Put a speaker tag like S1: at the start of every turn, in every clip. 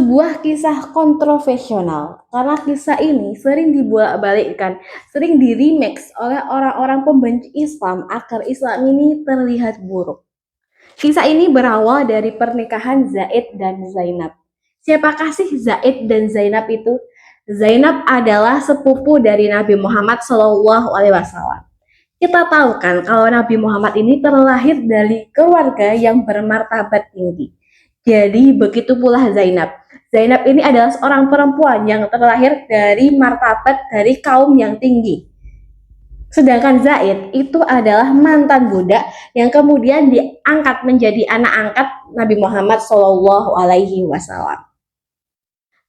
S1: sebuah kisah kontroversial karena kisah ini sering dibolak-balikkan, sering di-remix oleh orang-orang pembenci Islam agar Islam ini terlihat buruk. Kisah ini berawal dari pernikahan Zaid dan Zainab. Siapakah sih Zaid dan Zainab itu? Zainab adalah sepupu dari Nabi Muhammad SAW. Kita tahu kan kalau Nabi Muhammad ini terlahir dari keluarga yang bermartabat tinggi. Jadi begitu pula Zainab. Zainab ini adalah seorang perempuan yang terlahir dari martabat dari kaum yang tinggi. Sedangkan Zaid itu adalah mantan budak yang kemudian diangkat menjadi anak angkat Nabi Muhammad SAW.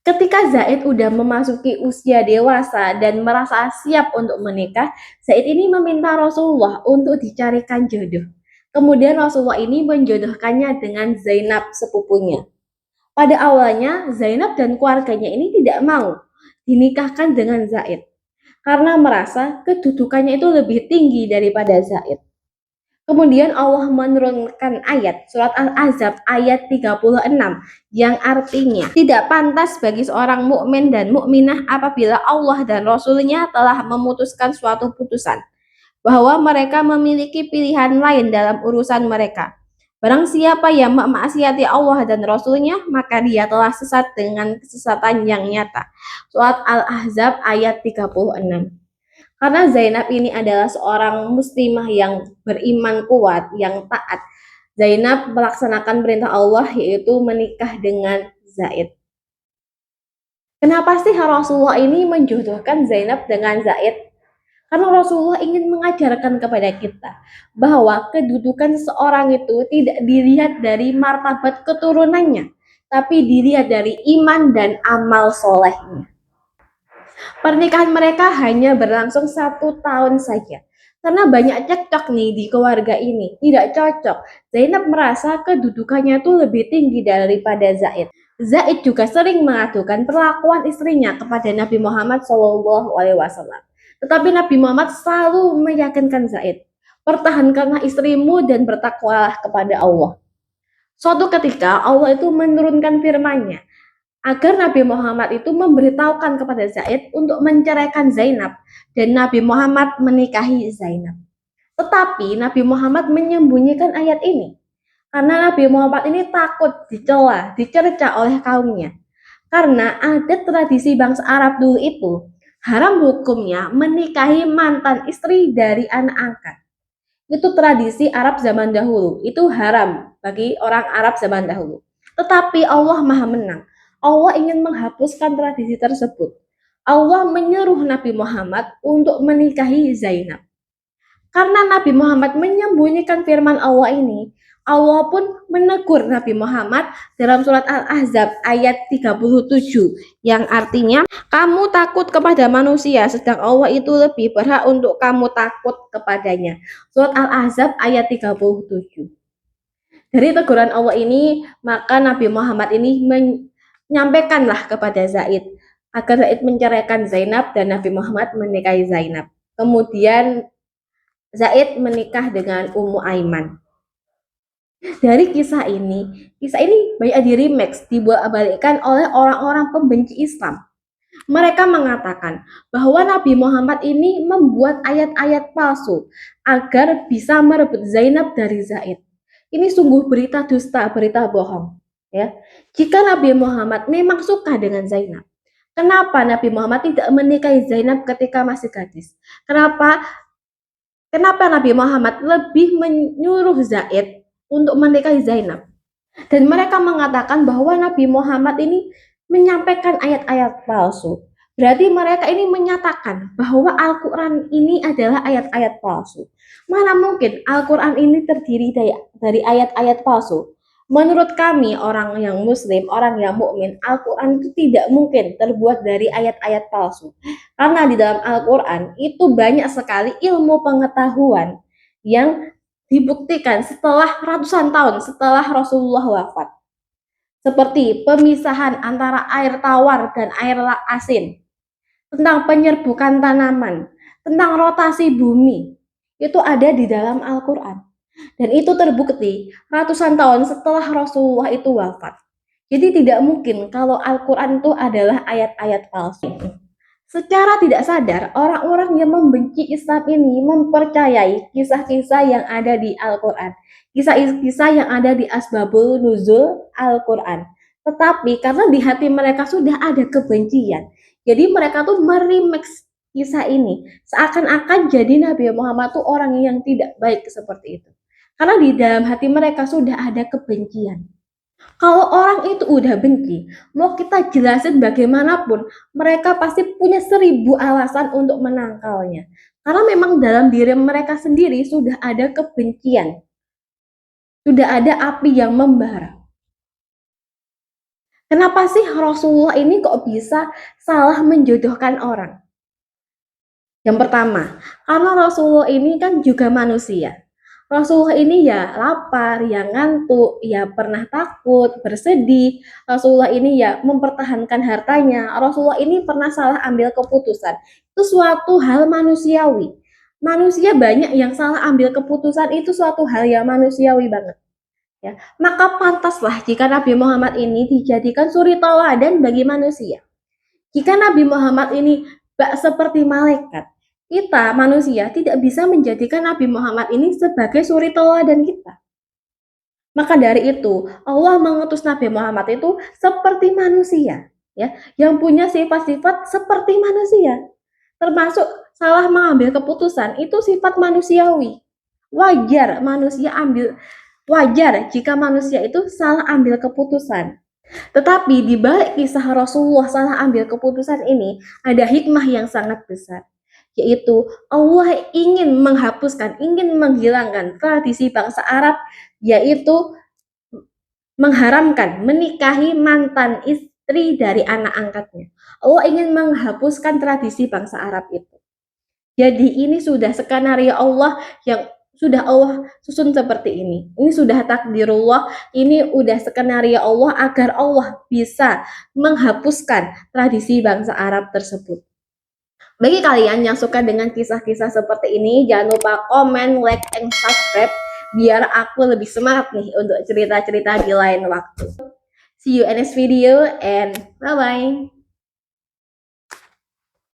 S1: Ketika Zaid udah memasuki usia dewasa dan merasa siap untuk menikah, Zaid ini meminta Rasulullah untuk dicarikan jodoh. Kemudian Rasulullah ini menjodohkannya dengan Zainab sepupunya. Pada awalnya Zainab dan keluarganya ini tidak mau dinikahkan dengan Zaid karena merasa kedudukannya itu lebih tinggi daripada Zaid. Kemudian Allah menurunkan ayat surat Al-Ahzab ayat 36 yang artinya tidak pantas bagi seorang mukmin dan mukminah apabila Allah dan Rasul-Nya telah memutuskan suatu putusan bahwa mereka memiliki pilihan lain dalam urusan mereka. Barang siapa yang memaksiati Allah dan Rasul-Nya, maka dia telah sesat dengan kesesatan yang nyata. Surat Al-Ahzab ayat 36. Karena Zainab ini adalah seorang muslimah yang beriman kuat, yang taat. Zainab melaksanakan perintah Allah yaitu menikah dengan Zaid. Kenapa sih Rasulullah ini menjodohkan Zainab dengan Zaid? Karena Rasulullah ingin mengajarkan kepada kita bahwa kedudukan seseorang itu tidak dilihat dari martabat keturunannya, tapi dilihat dari iman dan amal solehnya. Pernikahan mereka hanya berlangsung 1 tahun saja. Karena banyak cekcok nih di keluarga ini, tidak cocok. Zainab merasa kedudukannya tuh lebih tinggi daripada Zaid. Zaid juga sering mengadukan perlakuan istrinya kepada Nabi Muhammad SAW. Tetapi Nabi Muhammad selalu meyakinkan Zaid, pertahankanlah istrimu dan bertakwalah kepada Allah. Suatu ketika Allah itu menurunkan firman-Nya agar Nabi Muhammad itu memberitahukan kepada Zaid untuk menceraikan Zainab dan Nabi Muhammad menikahi Zainab. Tetapi Nabi Muhammad menyembunyikan ayat ini karena Nabi Muhammad ini takut dicela, dicerca oleh kaumnya. Karena ada tradisi bangsa Arab dulu itu, haram hukumnya menikahi mantan istri dari anak angkat. Itu tradisi Arab zaman dahulu, itu haram bagi orang Arab zaman dahulu. Tetapi Allah Maha Menang. Allah ingin menghapuskan tradisi tersebut. Allah menyuruh Nabi Muhammad untuk menikahi Zainab. Karena Nabi Muhammad menyembunyikan firman Allah ini, Allah pun menegur Nabi Muhammad dalam surat Al-Ahzab ayat 37 yang artinya kamu takut kepada manusia sedang Allah itu lebih berhak untuk kamu takut kepadanya. Surat Al-Ahzab ayat 37. Dari teguran Allah ini, maka Nabi Muhammad ini menyampaikanlah kepada Zaid agar Zaid menceraikan Zainab dan Nabi Muhammad menikahi Zainab. Kemudian Zaid menikah dengan Ummu Aiman. Dari kisah ini banyak di-remix, dibolak-balikkan oleh orang-orang pembenci Islam. Mereka mengatakan bahwa Nabi Muhammad ini membuat ayat-ayat palsu agar bisa merebut Zainab dari Zaid. Ini sungguh berita dusta, berita bohong. Ya, jika Nabi Muhammad memang suka dengan Zainab, kenapa Nabi Muhammad tidak menikahi Zainab ketika masih gadis? Kenapa Nabi Muhammad lebih menyuruh Zaid untuk menikahi Zainab? Dan mereka mengatakan bahwa Nabi Muhammad ini menyampaikan ayat-ayat palsu. Berarti mereka ini menyatakan bahwa Al-Quran ini adalah ayat-ayat palsu. Mana mungkin Al-Quran ini terdiri dari ayat-ayat palsu? Menurut kami orang yang muslim, orang yang mukmin, Al-Quran itu tidak mungkin terbuat dari ayat-ayat palsu. Karena di dalam Al-Quran itu banyak sekali ilmu pengetahuan yang dibuktikan setelah ratusan tahun setelah Rasulullah wafat. Seperti pemisahan antara air tawar dan air asin, tentang penyerbukan tanaman, tentang rotasi bumi, itu ada di dalam Al-Quran. Dan itu terbukti ratusan tahun setelah Rasulullah itu wafat. Jadi tidak mungkin kalau Al-Quran itu adalah ayat-ayat palsu. Secara tidak sadar, orang-orang yang membenci Islam ini mempercayai kisah-kisah yang ada di Al-Quran. Kisah-kisah yang ada di Asbabul Nuzul Al-Quran. Tetapi karena di hati mereka sudah ada kebencian, jadi mereka tuh meremix kisah ini. Seakan-akan jadi Nabi Muhammad tuh orang yang tidak baik seperti itu. Karena di dalam hati mereka sudah ada kebencian. Kalau orang itu udah benci, mau kita jelasin bagaimanapun, mereka pasti punya 1000 alasan untuk menangkalnya. Karena memang dalam diri mereka sendiri sudah ada kebencian, sudah ada api yang membara. Kenapa sih Rasulullah ini kok bisa salah menjodohkan orang? Yang pertama, karena Rasulullah ini kan juga manusia. Rasulullah ini ya lapar, ya ngantuk, ya pernah takut, bersedih. Rasulullah ini ya mempertahankan hartanya. Rasulullah ini pernah salah ambil keputusan. Itu suatu hal manusiawi. Manusia banyak yang salah ambil keputusan, itu suatu hal yang manusiawi banget. Ya, maka pantaslah jika Nabi Muhammad ini dijadikan suri tauladan bagi manusia. Jika Nabi Muhammad ini bak seperti malaikat, kita manusia tidak bisa menjadikan Nabi Muhammad ini sebagai suri tauladan kita. Maka dari itu, Allah mengutus Nabi Muhammad itu seperti manusia, ya, yang punya sifat-sifat seperti manusia. Termasuk salah mengambil keputusan itu sifat manusiawi. Wajar jika manusia itu salah ambil keputusan. Tetapi di balik kisah Rasulullah salah ambil keputusan ini ada hikmah yang sangat besar, yaitu Allah ingin menghapuskan, ingin menghilangkan tradisi bangsa Arab, yaitu mengharamkan menikahi mantan istri dari anak angkatnya. Allah ingin menghapuskan tradisi bangsa Arab itu. Jadi ini sudah skenario Allah yang sudah Allah susun seperti ini. Ini sudah takdirullah, ini udah skenario Allah agar Allah bisa menghapuskan tradisi bangsa Arab tersebut. Bagi kalian yang suka dengan kisah-kisah seperti ini, jangan lupa komen, like, and subscribe biar aku lebih semangat nih untuk cerita-cerita di lain waktu. See you in next video and bye-bye.